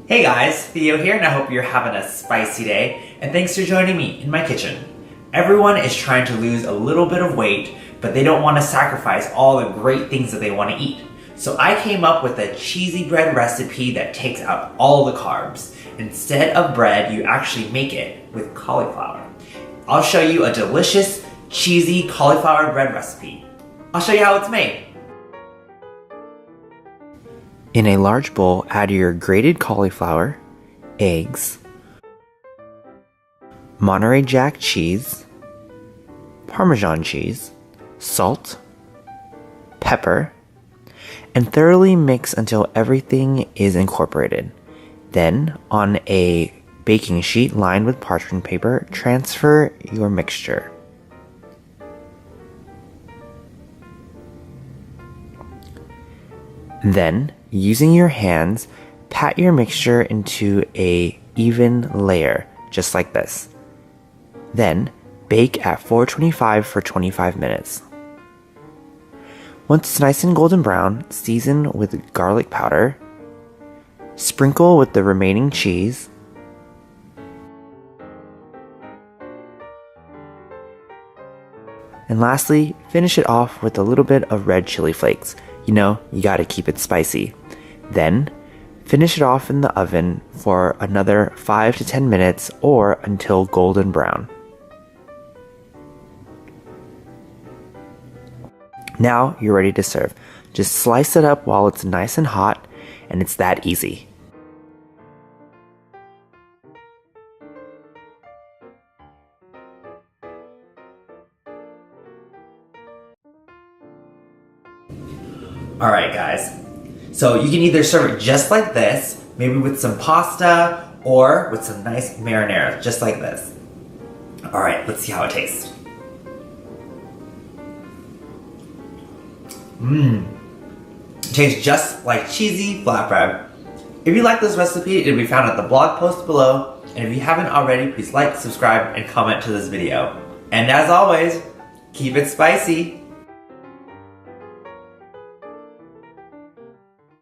Hey guys, Theo here, and I hope you're having a spicy day, and thanks for joining me in my kitchen. Everyone is trying to lose a little bit of weight, but they don't want to sacrifice all the great things that they want to eat. So I came up with a cheesy bread recipe that takes out all the carbs. Instead of bread, you actually make it with cauliflower. I'll show you a delicious, cheesy cauliflower bread recipe. I'll show you how it's made. In a large bowl, add your grated cauliflower, eggs, Monterey Jack cheese, Parmesan cheese, salt, pepper, and thoroughly mix until everything is incorporated. Then, on a baking sheet lined with parchment paper, transfer your mixture. Then, using your hands, pat your mixture into an even layer, just like this. Then, bake at 425 for 25 minutes. Once it's nice and golden brown, season with garlic powder, sprinkle with the remaining cheese, and lastly, finish it off with a little bit of red chili flakes. You know, you gotta keep it spicy. Then, finish it off in the oven for another 5 to 10 minutes or until golden brown. Now you're ready to serve. Just slice it up while it's nice and hot, and it's that easy. Alright guys, so you can either serve it just like this, maybe with some pasta, or with some nice marinara, just like this. Alright, let's see how it tastes. It tastes just like cheesy flatbread. If you like this recipe, it'll be found at the blog post below, and if you haven't already, please like, subscribe, and comment to this video. And as always, keep it spicy!